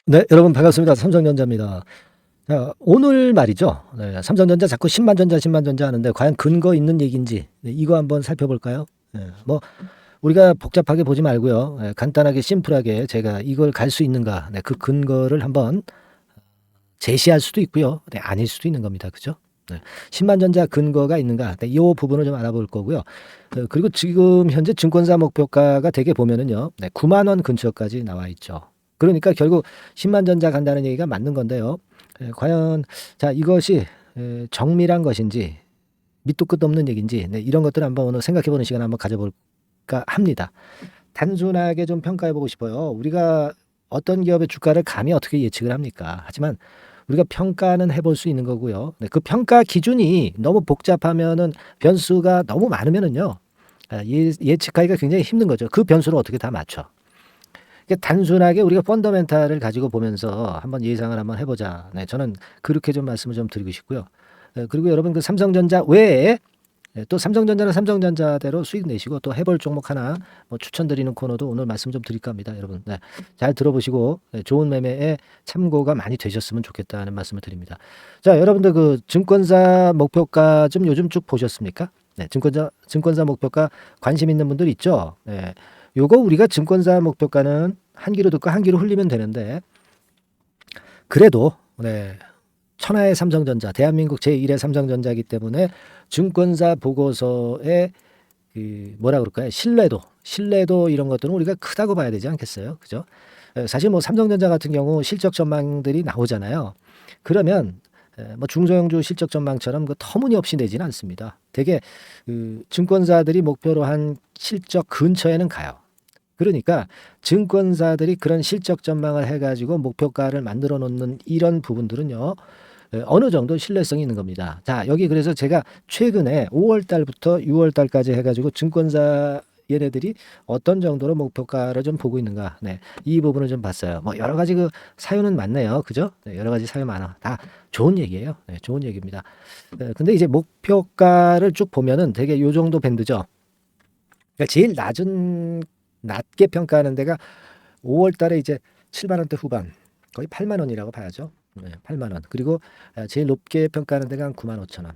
네, 여러분 반갑습니다. 삼성전자입니다. 자, 오늘 말이죠. 네, 삼성전자 자꾸 10만 전자, 10만 전자 하는데 과연 근거 있는 얘기인지 네, 이거 한번 살펴볼까요? 네, 뭐 우리가 복잡하게 보지 말고요. 네, 간단하게 심플하게 제가 이걸 갈 수 있는가, 네, 그 근거를 한번 제시할 수도 있고요. 네, 아닐 수도 있는 겁니다. 그죠? 네, 10만 전자 근거가 있는가, 네, 이 부분을 좀 알아볼 거고요. 그리고 지금 현재 증권사 목표가가 대개 보면은요, 네, 9만 원 근처까지 나와 있죠. 그러니까 결국 10만 전자 간다는 얘기가 맞는 건데요. 과연 자 이것이 정밀한 것인지 밑도 끝도 없는 얘기인지 네, 이런 것들을 한번 오늘 생각해보는 시간 한번 가져볼까 합니다. 단순하게 좀 평가해보고 싶어요. 우리가 어떤 기업의 주가를 감히 어떻게 예측을 합니까? 하지만 우리가 평가는 해볼 수 있는 거고요. 네, 그 평가 기준이 너무 복잡하면은 변수가 너무 많으면은요. 예측하기가 굉장히 힘든 거죠. 그 변수를 어떻게 다 맞춰? 단순하게 우리가 펀더멘탈을 가지고 보면서 한번 예상을 한번 해보자. 네, 저는 그렇게 좀 말씀을 좀 드리고 싶고요. 그리고 여러분 그 삼성전자 외에 또 삼성전자는 삼성전자대로 수익 내시고 또 해볼 종목 하나 뭐 추천드리는 코너도 오늘 말씀 좀 드릴까 합니다, 여러분. 네, 잘 들어보시고 좋은 매매에 참고가 많이 되셨으면 좋겠다는 말씀을 드립니다. 자, 여러분들 그 증권사 목표가 좀 요즘 쭉 보셨습니까? 네, 증권사 목표가 관심 있는 분들 있죠? 네. 요거 우리가 증권사 목표가는 한 귀로 듣고 한 귀로 흘리면 되는데 그래도 네, 천하의 삼성전자, 대한민국 제1의 삼성전자이기 때문에 증권사 보고서의 그 뭐라 그럴까요? 신뢰도 이런 것들은 우리가 크다고 봐야 되지 않겠어요? 그죠? 사실 뭐 삼성전자 같은 경우 실적 전망들이 나오잖아요. 그러면 뭐 중소형주 실적 전망처럼 그 터무니없이 내지는 않습니다. 되게 그 증권사들이 목표로 한 실적 근처에는 가요. 그러니까 증권사들이 그런 실적 전망을 해가지고 목표가를 만들어 놓는 이런 부분들은요. 어느 정도 신뢰성이 있는 겁니다. 자, 여기 그래서 제가 최근에 5월 달부터 6월 달까지 해가지고 증권사 얘네들이 어떤 정도로 목표가를 좀 보고 있는가. 네, 이 부분을 좀 봤어요. 뭐 여러 가지 그 사유는 많네요. 그죠? 네, 여러 가지 사유 많아. 다 좋은 얘기예요. 네, 좋은 얘기입니다. 근데 이제 목표가를 쭉 보면은 되게 요 정도 밴드죠. 그러니까 제일 낮게 평가하는 데가 5월 달에 이제 7만 원대 후반, 거의 8만 원이라고 봐야죠. 네, 8만 원. 그리고 제일 높게 평가하는 데가 한 9만 5천 원.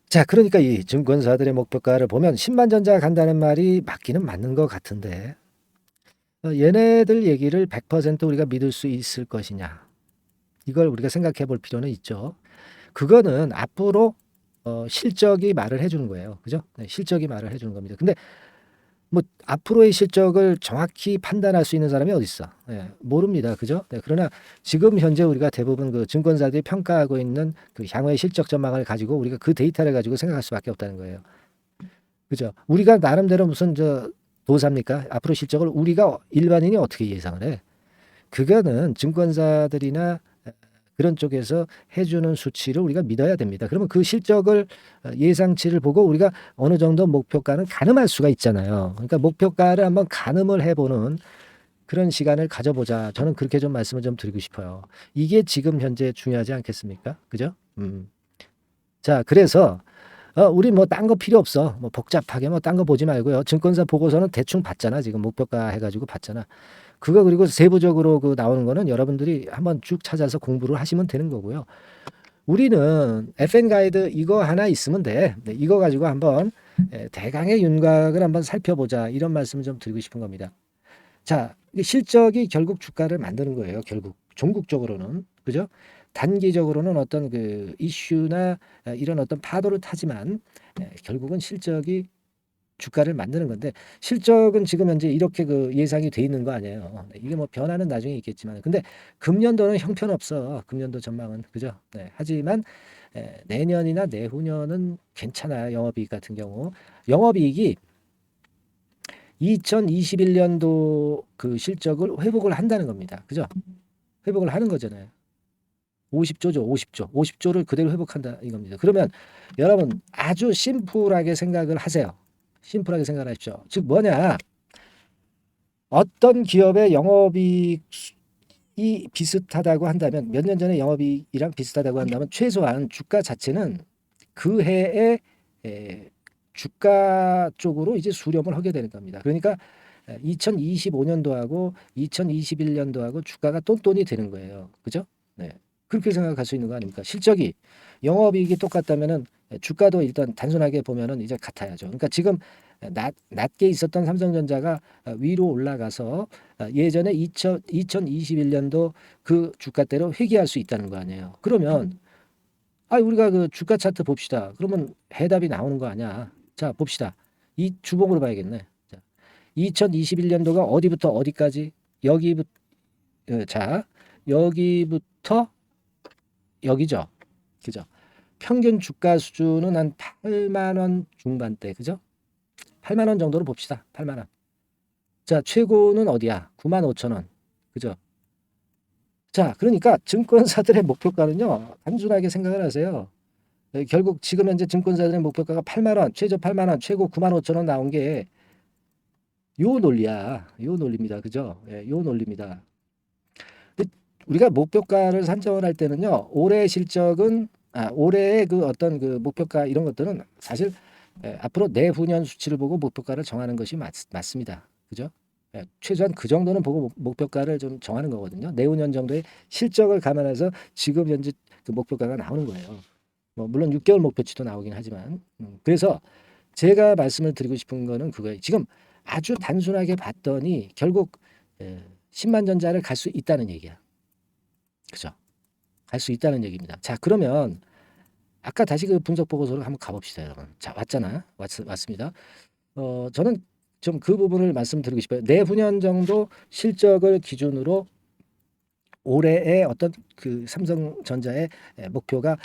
자, 그러니까 이 증권사들의 목표가를 보면 10만 전자 간다는 말이 맞기는 맞는 것 같은데 얘네들 얘기를 100% 우리가 믿을 수 있을 것이냐. 이걸 우리가 생각해 볼 필요는 있죠. 그거는 앞으로 실적이 말을 해주는 거예요. 그죠? 네, 실적이 말을 해주는 겁니다. 근데 뭐 앞으로의 실적을 정확히 판단할 수 있는 사람이 어디 있어? 예, 모릅니다. 그죠? 네, 그러나 지금 현재 우리가 대부분 그 증권사들이 평가하고 있는 그 향후의 실적 전망을 가지고 우리가 그 데이터를 가지고 생각할 수밖에 없다는 거예요. 그죠? 우리가 나름대로 무슨 저 도사입니까? 앞으로 실적을 우리가 일반인이 어떻게 예상을 해? 그거는 증권사들이나 그런 쪽에서 해주는 수치를 우리가 믿어야 됩니다. 그러면 그 실적을 예상치를 보고 우리가 어느 정도 목표가는 가늠할 수가 있잖아요. 그러니까 목표가를 한번 가늠을 해보는 그런 시간을 가져보자. 저는 그렇게 좀 말씀을 좀 드리고 싶어요. 이게 지금 현재 중요하지 않겠습니까? 그죠? 자, 그래서 우리 뭐 딴 거 필요 없어. 뭐 복잡하게 뭐 딴 거 보지 말고요. 증권사 보고서는 대충 봤잖아. 지금 목표가 해가지고 봤잖아. 그거 그리고 세부적으로 그 나오는 거는 여러분들이 한번 쭉 찾아서 공부를 하시면 되는 거고요. 우리는 FN 가이드 이거 하나 있으면 돼. 네, 이거 가지고 한번 대강의 윤곽을 한번 살펴보자. 이런 말씀을 좀 드리고 싶은 겁니다. 자, 실적이 결국 주가를 만드는 거예요. 결국 종국적으로는 그죠? 단기적으로는 어떤 그 이슈나 이런 어떤 파도를 타지만 결국은 실적이 주가를 만드는 건데 실적은 지금 현재 이렇게 그 예상이 돼 있는 거 아니에요. 네, 이게 뭐 변화는 나중에 있겠지만 근데 금년도는 형편없어. 금년도 전망은 그죠? 네, 하지만 내년이나 내후년은 괜찮아요. 영업이익 같은 경우 영업이익이 2021년도 그 실적을 회복을 한다는 겁니다. 그죠? 회복을 하는 거잖아요. 50조죠, 50조. 50조를 그대로 회복한다 이겁니다. 그러면 여러분 아주 심플하게 생각을 하세요. 심플하게 생각하십시오. 즉 뭐냐? 어떤 기업의 영업이익이 비슷하다고 한다면 몇 년 전에 영업이익이랑 비슷하다고 한다면 최소한 주가 자체는 그 해에 주가 쪽으로 이제 수렴을 하게 되는 겁니다. 그러니까 2025년도하고 2021년도하고 주가가 똔똔이 되는 거예요. 그죠? 네. 그렇게 생각할 수 있는 거 아닙니까? 실적이 영업이익이 똑같다면은 주가도 일단 단순하게 보면은 이제 같아야죠. 그러니까 지금 낮게 있었던 삼성전자가 위로 올라가서 예전에 2021년도 그 주가대로 회귀할 수 있다는 거 아니에요. 그러면 우리가 그 주가 차트 봅시다. 그러면 해답이 나오는 거 아니야. 자, 봅시다. 이 주봉으로 봐야겠네. 자, 2021년도가 어디부터 어디까지? 여기부터 자, 여기부터 여기죠. 그죠? 평균 주가 수준은 한 8만 원 중반대. 그죠? 8만 원 정도로 봅시다. 8만 원. 자, 최고는 어디야? 9만 5천 원. 그죠? 자, 그러니까 증권사들의 목표가는요. 단순하게 생각을 하세요. 결국 지금 현재 증권사들의 목표가가 8만 원, 최저 8만 원, 최고 9만 5천 원 나온 게 요 논리야. 요 논리입니다. 그죠? 예, 요 논리입니다. 근데 우리가 목표가를 산정을 할 때는요. 올해 실적은 올해의 그 어떤 그 목표가 이런 것들은 사실 앞으로 내후년 수치를 보고 목표가를 정하는 것이 맞습니다. 그죠? 최소한 그 정도는 보고 목표가를 좀 정하는 거거든요. 내후년 정도의 실적을 감안해서 지금 현재 그 목표가가 나오는 거예요. 뭐 물론 6개월 목표치도 나오긴 하지만 그래서 제가 말씀을 드리고 싶은 거는 그거예요. 지금 아주 단순하게 봤더니 결국 10만 전자를 갈 수 있다는 얘기야. 그죠? 갈 수 있다는 얘기입니다. 자, 그러면 아까 다시 그 분석 보고서를 한번 가봅시다, 여러분. 자, 왔습니다. 저는 좀 그 부분을 말씀드리고 싶어요. 내후년 정도 실적을 기준으로 올해의 어떤 그 삼성전자의 목표가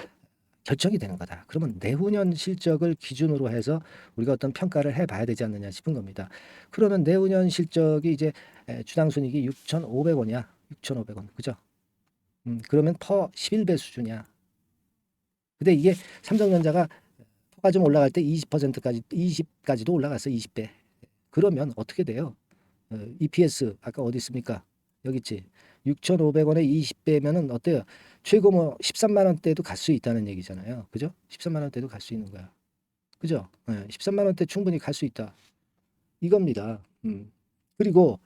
결정이 되는 거다. 그러면 내후년 실적을 기준으로 해서 우리가 어떤 평가를 해봐야 되지 않느냐 싶은 겁니다. 그러면 내후년 실적이 이제 주당 순이익이 6,500원이야. 6,500원. 그죠? 그러면 퍼 11배 수준이야. 근데 이게 삼성전자가 퍼가 좀 올라갈 때 20%까지도 올라갔어. 20배. 그러면 어떻게 돼요? EPS 아까 어디 있습니까? 여기 있지. 6,500원에 20배면은 어때요? 최고 뭐 13만 원대도 갈 수 있다는 얘기잖아요. 그죠? 13만 원대도 갈 수 있는 거야. 그죠? 13만 원대 충분히 갈 수 있다. 이겁니다. 그리고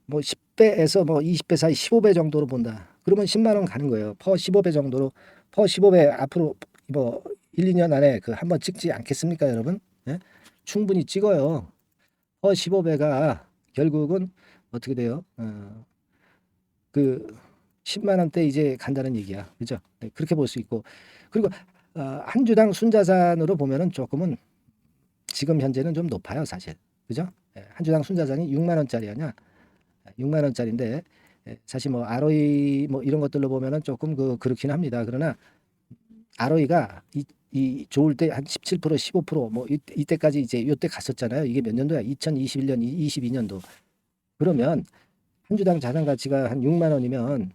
뭐 10배에서 뭐 20배 사이 15배 정도로 본다. 그러면 10만 원 가는 거예요. 퍼 15배 정도로. 퍼 15배 앞으로 뭐 1, 2년 안에 그 한번 찍지 않겠습니까, 여러분? 예? 충분히 찍어요. 퍼 15배가 결국은 어떻게 돼요? 그 10만 원대 이제 간다는 얘기야. 그죠? 네, 그렇게 볼 수 있고. 그리고 한 주당 순자산으로 보면은 조금은 지금 현재는 좀 높아요, 사실. 그죠? 한 주당 순자산이 6만 원짜리 아니야. 6만 원짜리인데 사실 뭐 ROE 뭐 이런 것들로 보면은 조금 그렇긴 합니다. 그러나 ROE가 이 좋을 때 한 17%, 15%뭐 이때까지 이제 요때 갔었잖아요. 이게 몇 년도야? 2021년, 22년도. 그러면 한 주당 자산 가치가 한 6만 원이면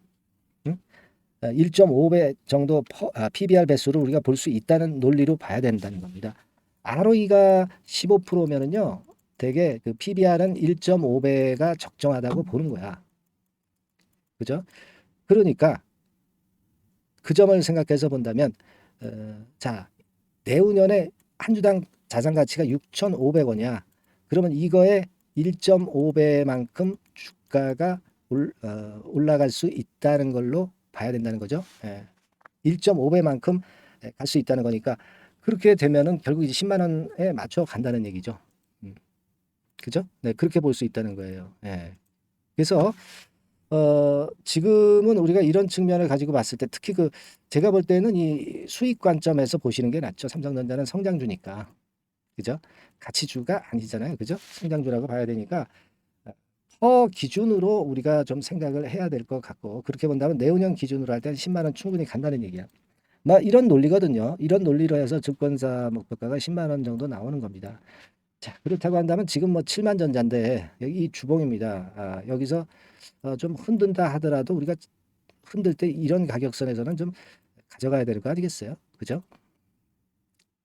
1.5배 정도 PBR 배수를 우리가 볼 수 있다는 논리로 봐야 된다는 겁니다. ROE가 15%면은요. 되게 그 PBR은 1.5배가 적정하다고 보는 거야. 그죠? 그러니까 그 점을 생각해서 본다면 자, 내후년에 한 주당 자산 가치가 6,500원이야. 그러면 이거에 1.5배만큼 주가가 올라갈 수 있다는 걸로 봐야 된다는 거죠. 1.5배만큼 갈 수 있다는 거니까 그렇게 되면은 결국 이제 10만 원에 맞춰 간다는 얘기죠. 그죠? 네, 그렇게 볼 수 있다는 거예요. 그래서 지금은 우리가 이런 측면을 가지고 봤을 때 특히 제가 볼 때는 이 수익 관점에서 보시는 게 낫죠. 삼성전자는 성장주니까. 그죠? 가치주가 아니잖아요. 그죠? 성장주라고 봐야 되니까 기준으로 우리가 좀 생각을 해야 될 것 같고 그렇게 본다면 내후년 기준으로 할 때는 10만 원 충분히 간다는 얘기야. 이런 논리거든요. 이런 논리로 해서 증권사 목표가가 10만 원 정도 나오는 겁니다. 자, 그렇다고 한다면 지금 뭐 7만 전자인데 여기 주봉입니다. 여기서 좀 흔든다 하더라도 우리가 흔들 때 이런 가격선에서는 좀 가져가야 될 거 아니겠어요? 그죠?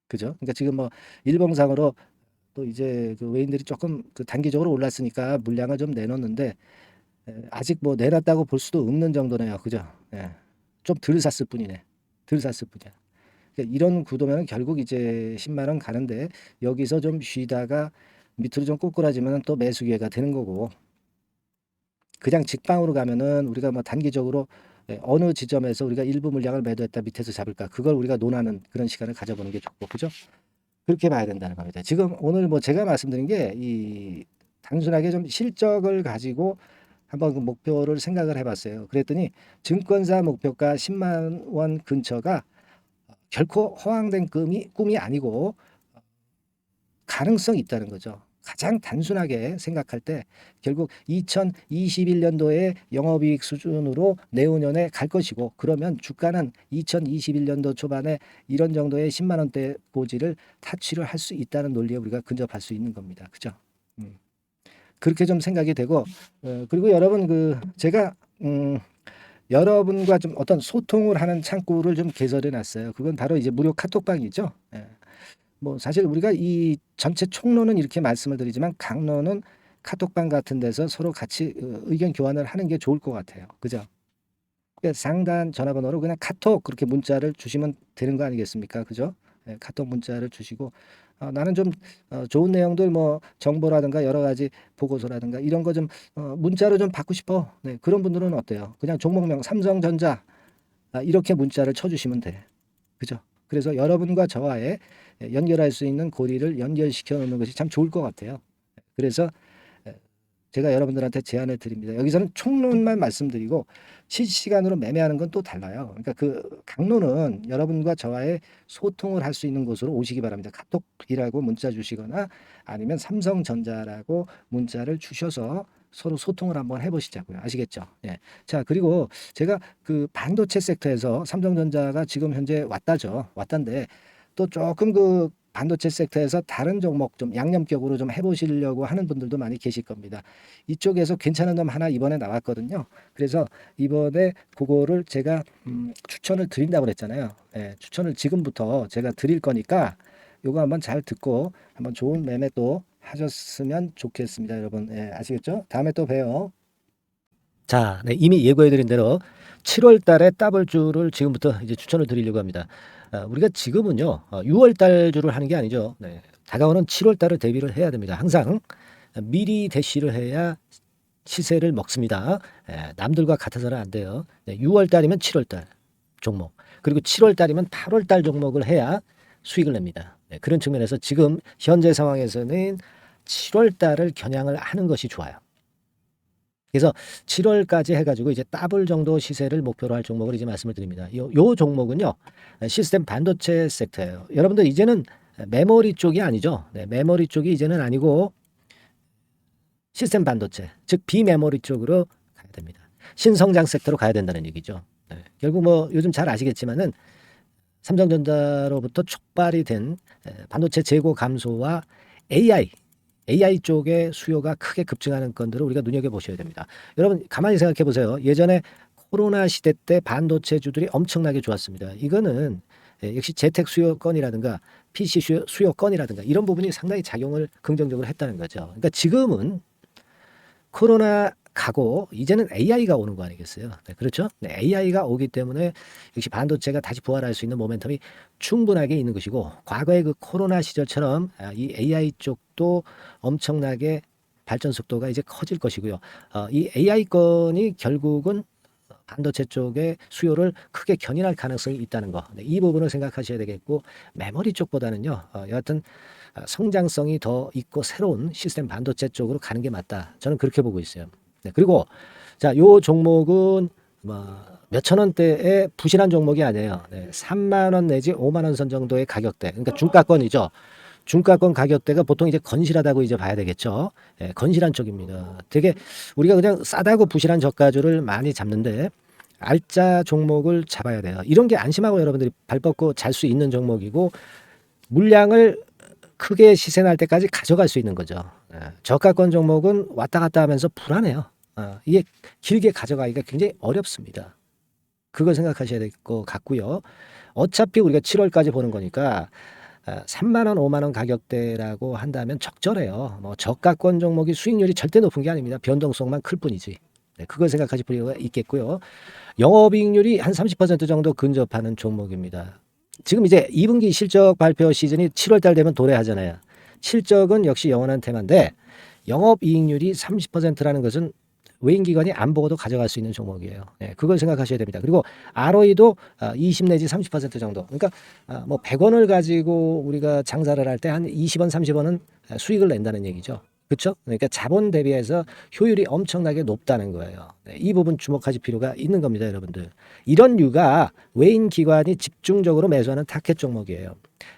그죠? 그러니까 지금 뭐 일봉상으로 또 이제 그 외인들이 조금 그 단기적으로 올랐으니까 물량을 좀 내놓는데 아직 뭐 내놨다고 볼 수도 없는 정도네요. 그죠? 좀 덜 샀을 뿐이네. 덜 샀을 뿐이야. 그러니까 이런 구도면 결국 이제 10만 원 가는데 여기서 좀 쉬다가 밑으로 좀 꼬꾸라지면 또 매수 기회가 되는 거고, 그냥 직방으로 가면은 우리가 뭐 단기적으로 어느 지점에서 우리가 일부 물량을 매도했다 밑에서 잡을까, 그걸 우리가 논하는 그런 시간을 가져보는 게 좋고, 그죠? 그렇게 봐야 된다는 겁니다. 지금 오늘 뭐 제가 말씀드린 게 이 단순하게 좀 실적을 가지고 한번 그 목표를 생각을 해봤어요. 그랬더니 증권사 목표가 10만 원 근처가 결코 허황된 꿈이 아니고 가능성이 있다는 거죠. 가장 단순하게 생각할 때 결국 2021년도에 영업이익 수준으로 내후년에 갈 것이고, 그러면 주가는 2021년도 초반에 이런 정도의 10만 원대 고지를 타치를 할 수 있다는 논리에 우리가 근접할 수 있는 겁니다. 그죠? 그렇게 좀 생각이 되고, 그리고 여러분 제가 여러분과 좀 어떤 소통을 하는 창구를 좀 개설해 놨어요. 그건 바로 이제 무료 카톡방이죠. 예. 뭐 사실 우리가 이 전체 총론은 이렇게 말씀을 드리지만 강론은 카톡방 같은 데서 서로 같이 의견 교환을 하는 게 좋을 것 같아요. 그죠? 그러니까 상단 전화번호로 그냥 카톡 그렇게 문자를 주시면 되는 거 아니겠습니까? 그죠? 예, 카톡 문자를 주시고 나는 좀 좋은 내용들 뭐 정보라든가 여러 가지 보고서라든가 이런 거 좀 문자로 좀 받고 싶어. 네, 그런 분들은 어때요? 그냥 종목명 삼성전자 이렇게 문자를 쳐주시면 돼. 그죠? 그래서 여러분과 저와의 연결할 수 있는 고리를 연결시켜 놓는 것이 참 좋을 것 같아요. 그래서 제가 여러분들한테 제안을 드립니다. 여기서는 총론만 말씀드리고 실시간으로 매매하는 건 또 달라요. 그러니까 그 강론은 여러분과 저와의 소통을 할 수 있는 곳으로 오시기 바랍니다. 카톡이라고 문자 주시거나 아니면 삼성전자라고 문자를 주셔서 서로 소통을 한번 해보시자고요. 아시겠죠? 예. 자, 그리고 제가 그 반도체 섹터에서 삼성전자가 지금 현재 왔단데 또 조금 그 반도체 섹터에서 다른 종목 좀 양념격으로 좀 해보시려고 하는 분들도 많이 계실 겁니다. 이쪽에서 괜찮은 놈 하나 이번에 나왔거든요. 그래서 이번에 그거를 제가 추천을 드린다고 그랬잖아요. 예, 추천을 지금부터 제가 드릴 거니까 요거 한번 잘 듣고 한번 좋은 매매 또 하셨으면 좋겠습니다, 여러분. 예, 아시겠죠? 다음에 또 봬요. 자, 네, 이미 예고해드린 대로 7월 달에 더블주를 지금부터 이제 추천을 드리려고 합니다. 우리가 지금은요, 6월 달주를 하는 게 아니죠. 네, 다가오는 7월 달을 대비를 해야 됩니다. 항상 미리 대시를 해야 시세를 먹습니다. 남들과 같아서는 안 돼요. 네, 6월 달이면 7월 달 종목, 그리고 7월 달이면 8월 달 종목을 해야 수익을 냅니다. 네, 그런 측면에서 지금 현재 상황에서는 7월 달을 겨냥을 하는 것이 좋아요. 그래서 7월까지 해가지고 이제 더블 정도 시세를 목표로 할 종목을 이제 말씀을 드립니다. 요 종목은요, 시스템 반도체 섹터예요. 여러분들 이제는 메모리 쪽이 아니죠. 네, 메모리 쪽이 이제는 아니고 시스템 반도체, 즉 비메모리 쪽으로 가야 됩니다. 신성장 섹터로 가야 된다는 얘기죠. 네, 결국 뭐 요즘 잘 아시겠지만은 삼성전자로부터 촉발이 된 반도체 재고 감소와 AI 쪽의 수요가 크게 급증하는 건들을 우리가 눈여겨보셔야 됩니다. 여러분 가만히 생각해 보세요. 예전에 코로나 시대 때 반도체주들이 엄청나게 좋았습니다. 이거는 역시 재택 수요건이라든가 PC 수요건이라든가 이런 부분이 상당히 작용을 긍정적으로 했다는 거죠. 그러니까 지금은 코로나 가고 이제는 AI가 오는 거 아니겠어요? 네, 그렇죠? 네, AI가 오기 때문에 역시 반도체가 다시 부활할 수 있는 모멘텀이 충분하게 있는 것이고, 과거의 그 코로나 시절처럼 이 AI 쪽도 엄청나게 발전 속도가 이제 커질 것이고요. 이 AI 건이 결국은 반도체 쪽의 수요를 크게 견인할 가능성이 있다는 거. 네, 이 부분을 생각하셔야 되겠고, 메모리 쪽보다는요, 여하튼 성장성이 더 있고 새로운 시스템 반도체 쪽으로 가는 게 맞다. 저는 그렇게 보고 있어요. 네, 그리고 자, 요 종목은 뭐 몇천 원대의 부실한 종목이 아니에요. 네, 3만 원 내지 5만 원 선 정도의 가격대. 그러니까 중가권이죠. 중가권 가격대가 보통 이제 건실하다고 이제 봐야 되겠죠. 예, 건실한 쪽입니다. 되게 우리가 그냥 싸다고 부실한 저가주를 많이 잡는데 알짜 종목을 잡아야 돼요. 이런 게 안심하고 여러분들이 발 뻗고 잘 수 있는 종목이고, 물량을 크게 시세 날 때까지 가져갈 수 있는 거죠. 저가권 종목은 왔다 갔다 하면서 불안해요. 이게 길게 가져가기가 굉장히 어렵습니다. 그걸 생각하셔야 될 것 같고요. 어차피 우리가 7월까지 보는 거니까 3만 원, 5만 원 가격대라고 한다면 적절해요. 뭐 저가권 종목이 수익률이 절대 높은 게 아닙니다. 변동성만 클 뿐이지. 네, 그걸 생각하실 필요가 있겠고요. 영업이익률이 한 30% 정도 근접하는 종목입니다. 지금 이제 2분기 실적 발표 시즌이 7월 달 되면 도래하잖아요. 실적은 역시 영원한 테마인데 영업이익률이 30%라는 것은 외인기관이 안 보고도 가져갈 수 있는 종목이에요. 예, 그걸 생각하셔야 됩니다. 그리고 ROE도 20 내지 30% 정도. 그러니까 뭐 100원을 가지고 우리가 장사를 할 때 한 20원, 30원은 수익을 낸다는 얘기죠. 그렇죠? 그러니까 자본 대비해서 효율이 엄청나게 높다는 거예요. 네, 이 부분 주목하실 필요가 있는 겁니다, 여러분들. 이런 류가 외인 기관이 집중적으로 매수하는 타켓 종목이에요.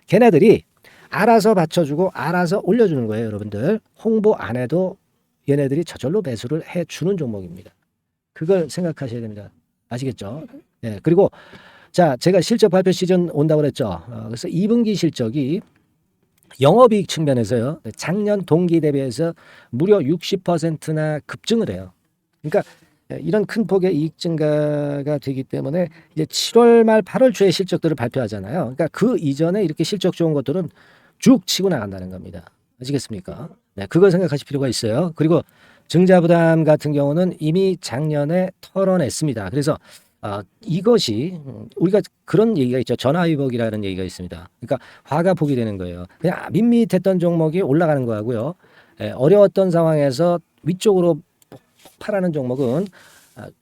걔네들이 알아서 받쳐주고 알아서 올려주는 거예요, 여러분들. 홍보 안 해도 얘네들이 저절로 매수를 해주는 종목입니다. 그걸 생각하셔야 됩니다. 아시겠죠? 예, 그리고 자, 제가 실적 발표 시즌 온다고 그랬죠. 그래서 2분기 실적이 영업이익 측면에서요, 작년 동기 대비해서 무려 60%나 급증을 해요. 그러니까 이런 큰 폭의 이익 증가가 되기 때문에 이제 7월 말 8월 초에 실적들을 발표하잖아요. 그러니까 그 이전에 이렇게 실적 좋은 것들은 쭉 치고 나간다는 겁니다. 아시겠습니까? 네, 그걸 생각하실 필요가 있어요. 그리고 증자부담 같은 경우는 이미 작년에 털어냈습니다. 그래서 이것이 우리가 그런 얘기가 있죠. 전화위복이라는 얘기가 있습니다. 그러니까 화가 폭이 되는 거예요. 그냥 밋밋했던 종목이 올라가는 거하고요. 어려웠던 상황에서 위쪽으로 폭발하는 종목은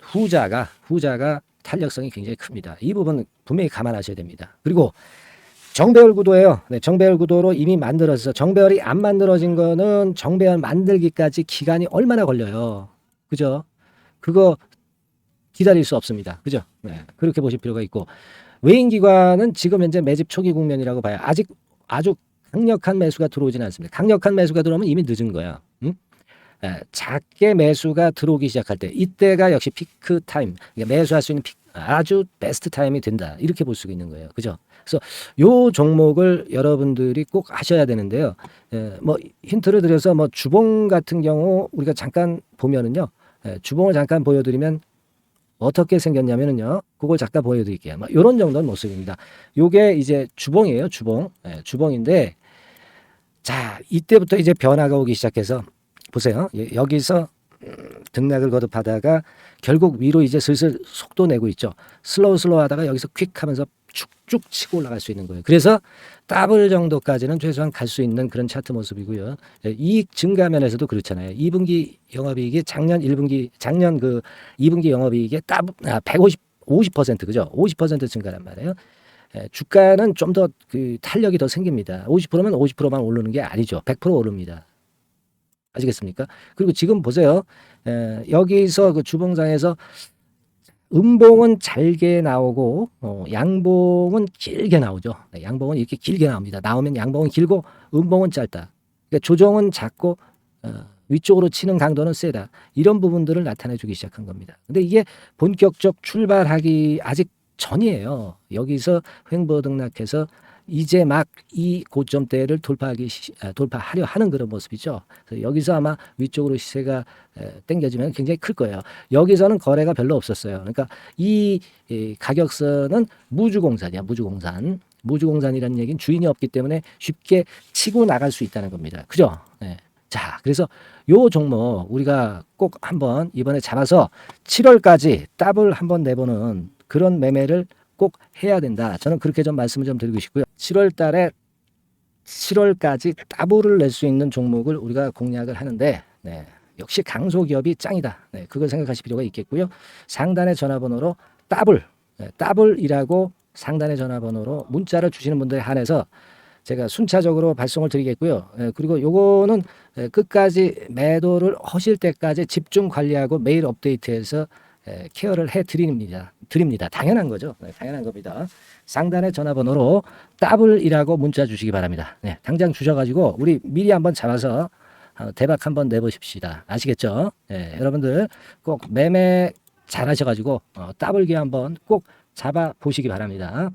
후자가 탄력성이 굉장히 큽니다. 이 부분 분명히 감안하셔야 됩니다. 그리고 정배열 구도예요. 네, 정배열 구도로 이미 만들어서 정배열이 안 만들어진 거는 정배열 만들기까지 기간이 얼마나 걸려요. 그죠? 그거 기다릴 수 없습니다. 그죠? 네, 그렇게 보실 필요가 있고 외인기관은 지금 현재 매집 초기 국면이라고 봐요. 아직 아주 강력한 매수가 들어오지는 않습니다. 강력한 매수가 들어오면 이미 늦은 거야. 응? 작게 매수가 들어오기 시작할 때 이때가 역시 피크 타임, 그러니까 매수할 수 있는 아주 베스트 타임이 된다. 이렇게 볼 수가 있는 거예요. 그죠? 그래서 요 종목을 여러분들이 꼭 하셔야 되는데요. 뭐 힌트를 드려서 뭐 주봉 같은 경우 우리가 잠깐 보면은요. 주봉을 잠깐 보여드리면 어떻게 생겼냐면은요. 그걸 잠깐 보여드릴게요. 뭐 이런 정도는 모습입니다. 요게 이제 주봉이에요. 주봉. 주봉인데 자 이때부터 이제 변화가 오기 시작해서 보세요. 여기서 등락을 거듭하다가 결국 위로 이제 슬슬 속도 내고 있죠. 슬로우 하다가 여기서 퀵 하면서 쭉쭉 치고 올라갈 수 있는 거예요. 그래서 더블 정도까지는 최소한 갈 수 있는 그런 차트 모습이고요. 이익 증가 면에서도 그렇잖아요. 2분기 영업이익이 작년 그 2분기 영업이익의 50% 그죠? 50% 증가란 말이에요. 주가는 좀 더 그 탄력이 더 생깁니다. 50%면 50%만 오르는 게 아니죠. 100% 오릅니다. 아시겠습니까? 그리고 지금 보세요. 여기서 그 주봉상에서 음봉은 잘게 나오고 양봉은 길게 나오죠. 네, 양봉은 이렇게 길게 나옵니다. 나오면 양봉은 길고 음봉은 짧다. 그러니까 조정은 작고 위쪽으로 치는 강도는 세다. 이런 부분들을 나타내주기 시작한 겁니다. 근데 이게 본격적 출발하기 아직 전이에요. 여기서 횡보 등락해서 이제 막 이 고점대를 돌파하려 하는 그런 모습이죠. 그래서 여기서 아마 위쪽으로 시세가 당겨지면 굉장히 클 거예요. 여기서는 거래가 별로 없었어요. 그러니까 이 가격선은 무주공산이야. 무주공산이라는 얘기는 주인이 없기 때문에 쉽게 치고 나갈 수 있다는 겁니다. 그죠? 네. 자, 그래서 요 종목 우리가 꼭 한번 이번에 잡아서 7월까지 더블 한번 내보는 그런 매매를 꼭 해야 된다. 저는 그렇게 좀 말씀을 좀 드리고 싶고요. 7월 달에 7월까지 더블을 낼 수 있는 종목을 우리가 공략을 하는데 네, 역시 강소기업이 짱이다. 네, 그걸 생각하실 필요가 있겠고요. 상단의 전화번호로 더블이라고 상단의 전화번호로 문자를 주시는 분들에 한해서 제가 순차적으로 발송을 드리겠고요. 그리고 요거는 끝까지 매도를 하실 때까지 집중 관리하고 매일 업데이트해서 케어를 해드립니다. 당연한 거죠. 네, 당연한 겁니다. 상단의 전화번호로 더블이라고 문자 주시기 바랍니다. 네, 당장 주셔가지고 우리 미리 한번 잡아서 대박 한번 내보십시다. 아시겠죠? 네, 여러분들 꼭 매매 잘 하셔가지고 더블기 한번 꼭 잡아 보시기 바랍니다.